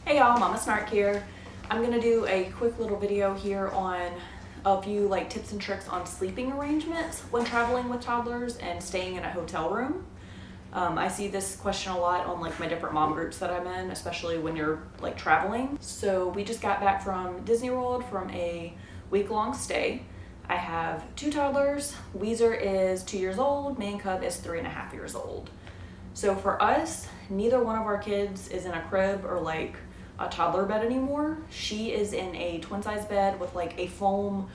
Hey y'all, Mama Snark here. I'm gonna do a quick little video here on a few tips and tricks on sleeping arrangements when traveling with toddlers and staying in a hotel room. I see this question a lot on my different mom groups that I'm in, especially when you're traveling. So we just got back from Disney World from a week-long stay. I have two toddlers. Weezer is 2 years old, Maine Cub is 3.5 years old. So for us, neither one of our kids is in a crib or a toddler bed anymore. She is in a twin size bed with a foam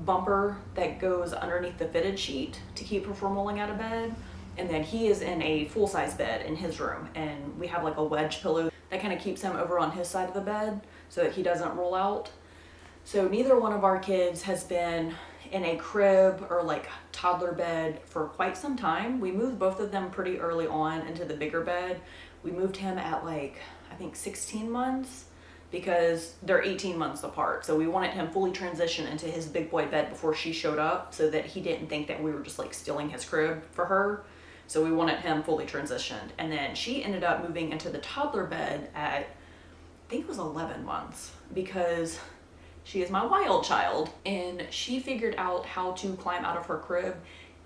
bumper that goes underneath the fitted sheet to keep her from rolling out of bed. And then he is in a full size bed in his room. And we have a wedge pillow that kind of keeps him over on his side of the bed so that he doesn't roll out. So neither one of our kids has been in a crib or toddler bed for quite some time. We moved both of them pretty early on into the bigger bed. We moved him at I think 16 months because they're 18 months apart. So we wanted him fully transition into his big boy bed before she showed up so that he didn't think that we were just stealing his crib for her. So we wanted him fully transitioned. And then she ended up moving into the toddler bed at, I think it was 11 months because she is my wild child. And she figured out how to climb out of her crib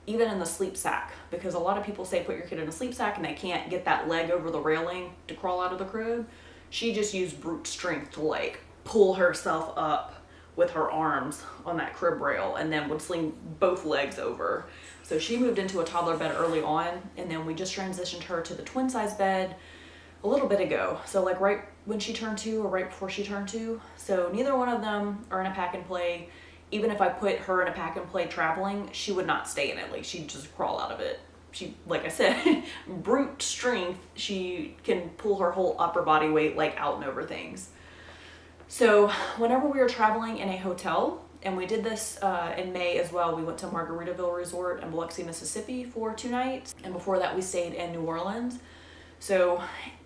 even in the sleep sack, because a lot of people say put your kid in a sleep sack and they can't get that leg over the railing to crawl out of the crib. She just used brute strength to pull herself up with her arms on that crib rail and then would sling both legs over. So she moved into a toddler bed early on, and then we just transitioned her to the twin size bed a little bit ago. So right when she turned 2 or right before she turned 2. So neither one of them are in a pack and play. Even if I put her in a pack and play traveling, she would not stay in it. She'd just crawl out of it. She, like I said, brute strength. She can pull her whole upper body weight out and over things. So whenever we were traveling in a hotel, and we did this in May as well, we went to Margaritaville Resort in Biloxi, Mississippi for 2 nights. And before that, we stayed in New Orleans. So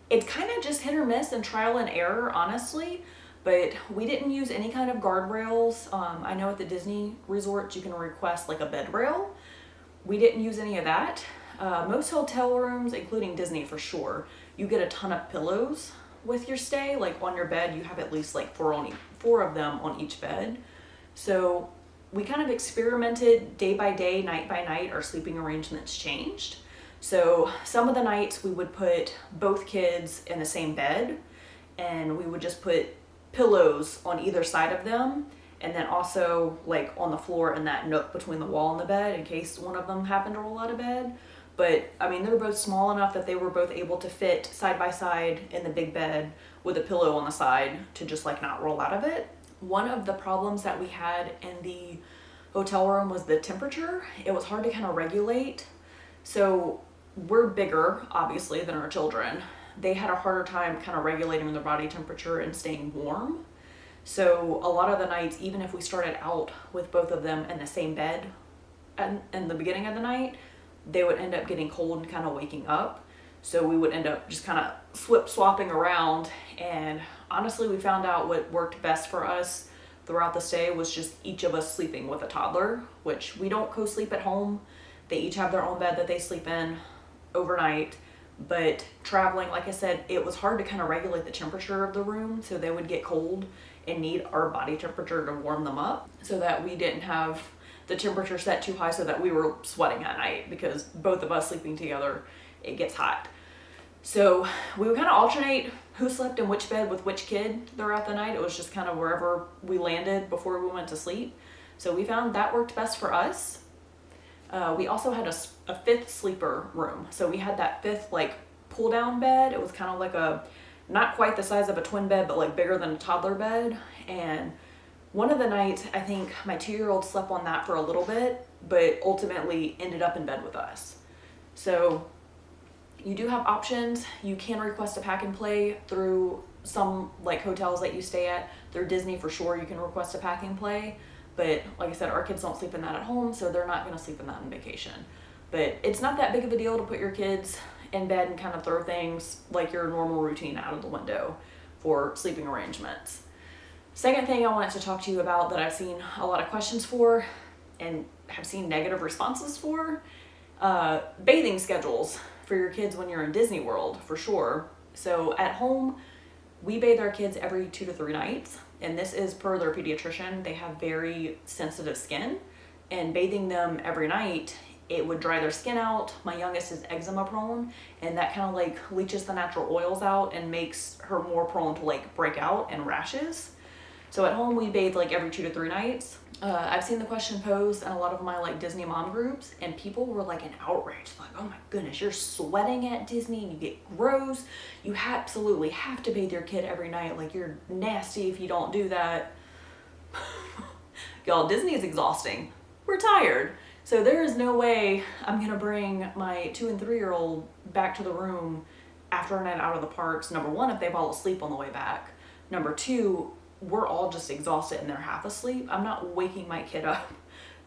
it's kind of just hit or miss and trial and error, honestly. But we didn't use any kind of guardrails. I know at the Disney resorts you can request a bed rail. We didn't use any of that. Most hotel rooms, including Disney for sure, you get a ton of pillows with your stay. On your bed, you have at least four of them on each bed. So we kind of experimented day by day, night by night. Our sleeping arrangements changed. So some of the nights we would put both kids in the same bed, and we would just put pillows on either side of them, and then also on the floor in that nook between the wall and the bed in case one of them happened to roll out of bed. But I mean, they're both small enough that they were both able to fit side by side in the big bed with a pillow on the side to just not roll out of it. One of the problems that we had in the hotel room was the temperature. It was hard to kind of regulate. So we're bigger obviously than our children. They had a harder time kind of regulating their body temperature and staying warm. So a lot of the nights, even if we started out with both of them in the same bed in the beginning of the night, they would end up getting cold and kind of waking up. So we would end up just kind of swapping around. And honestly, we found out what worked best for us throughout the stay was just each of us sleeping with a toddler, which we don't co-sleep at home. They each have their own bed that they sleep in overnight. But traveling, like I said, it was hard to kind of regulate the temperature of the room, so they would get cold and need our body temperature to warm them up so that we didn't have the temperature set too high so that we were sweating at night, because both of us sleeping together, it gets hot. So we would kind of alternate who slept in which bed with which kid throughout the night. It was just kind of wherever we landed before we went to sleep. So we found that worked best for us. We also had a fifth sleeper room. So we had that fifth pull down bed. It was kind of not quite the size of a twin bed, but bigger than a toddler bed. And one of the nights, I think my 2-year-old slept on that for a little bit, but ultimately ended up in bed with us. So you do have options. You can request a pack and play through some hotels that you stay at. Through Disney for sure, you can request a pack and play. But like I said, our kids don't sleep in that at home, so they're not going to sleep in that on vacation. But it's not that big of a deal to put your kids in bed and kind of throw things your normal routine out of the window for sleeping arrangements. Second thing I wanted to talk to you about that I've seen a lot of questions for and have seen negative responses for, bathing schedules for your kids when you're in Disney World, for sure. So at home, we bathe our kids every 2 to 3 nights, and this is per their pediatrician. They have very sensitive skin, and bathing them every night, it would dry their skin out. My youngest is eczema prone, and that kind of like leaches the natural oils out and makes her more prone to like break out and rashes. So at home we bathe like every 2 to 3 nights. I've seen the question posed in a lot of my like Disney mom groups, and people were like in outrage, like, oh my goodness, you're sweating at Disney and you get gross. You absolutely have to bathe your kid every night. Like, you're nasty if you don't do that. Y'all, Disney is exhausting. We're tired. So there is no way I'm gonna bring my 2 and 3-year-old back to the room after a night out of the parks. Number one, if they fall asleep on the way back. Number two, we're all just exhausted and they're half asleep. I'm not waking my kid up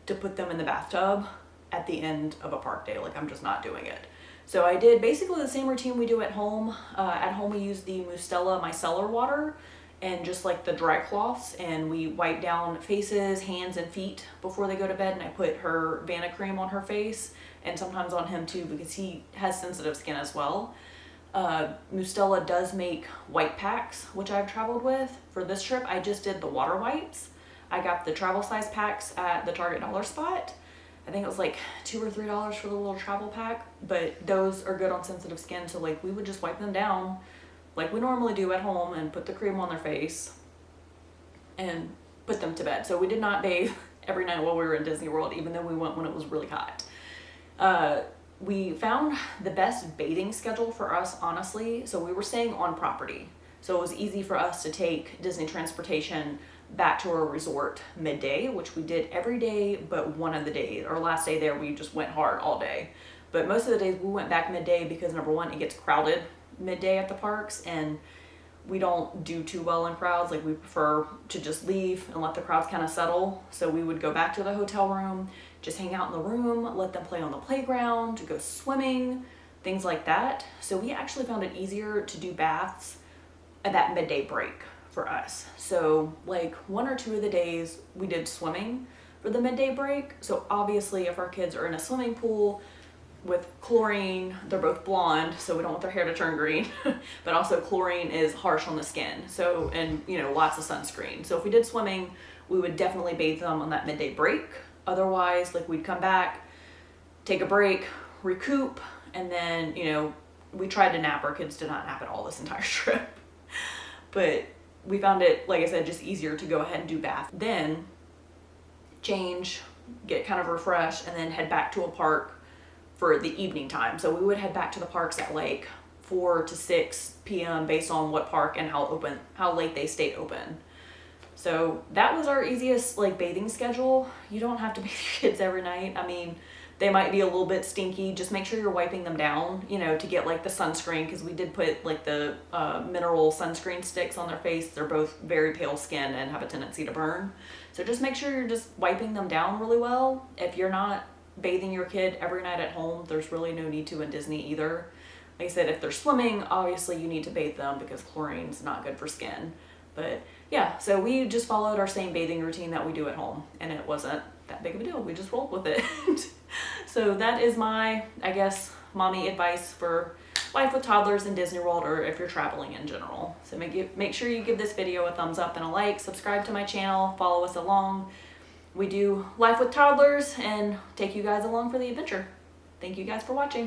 to put them in the bathtub at the end of a park day. Like, I'm just not doing it. So I did basically the same routine we do at home. At home we use the Mustela micellar water and just like the dry cloths, and we wipe down faces, hands, and feet before they go to bed, and I put her Vanna cream on her face and sometimes on him too because he has sensitive skin as well. Mustela does make white packs, which I've traveled with. For this trip, I just did the water wipes. I got the travel size packs at the Target dollar spot. I think it was like $2 or $3 for the little travel pack, but those are good on sensitive skin. So like, we would just wipe them down like we normally do at home and put the cream on their face and put them to bed. So we did not bathe every night while we were in Disney World, even though we went when it was really hot. We found the best bathing schedule for us, honestly. So we were staying on property. So it was easy for us to take Disney transportation back to our resort midday, which we did every day but one of the days. Our last day there, we just went hard all day. But most of the days we went back midday because number one, it gets crowded midday at the parks, and we don't do too well in crowds. Like, we prefer to just leave and let the crowds kind of settle. So we would go back to the hotel room, just hang out in the room, let them play on the playground, go swimming, things like that. So we actually found it easier to do baths at that midday break for us. So like 1 or 2 of the days we did swimming for the midday break. So obviously if our kids are in a swimming pool with chlorine, they're both blonde, so we don't want their hair to turn green, but also chlorine is harsh on the skin. So, and you know, lots of sunscreen. So if we did swimming, we would definitely bathe them on that midday break. Otherwise, like, we'd come back, take a break, recoup, and then, you know, we tried to nap. Our kids did not nap at all this entire trip. But we found it, like I said, just easier to go ahead and do bath. Then change, get kind of refreshed, and then head back to a park for the evening time. So we would head back to the parks at like 4 to 6 p.m. based on what park and how late they stayed open. So that was our easiest like bathing schedule. You don't have to bathe your kids every night. I mean, they might be a little bit stinky. Just make sure you're wiping them down, you know, to get like the sunscreen, because we did put like the mineral sunscreen sticks on their face. They're both very pale skin and have a tendency to burn. So just make sure you're just wiping them down really well. If you're not bathing your kid every night at home, there's really no need to in Disney either. Like I said, if they're swimming, obviously you need to bathe them because chlorine's not good for skin. But yeah, so we just followed our same bathing routine that we do at home, and it wasn't that big of a deal. We just rolled with it. So that is my, I guess, mommy advice for life with toddlers in Disney World, or if you're traveling in general. So make sure you give this video a thumbs up and a like, subscribe to my channel, follow us along. We do life with toddlers and take you guys along for the adventure. Thank you guys for watching.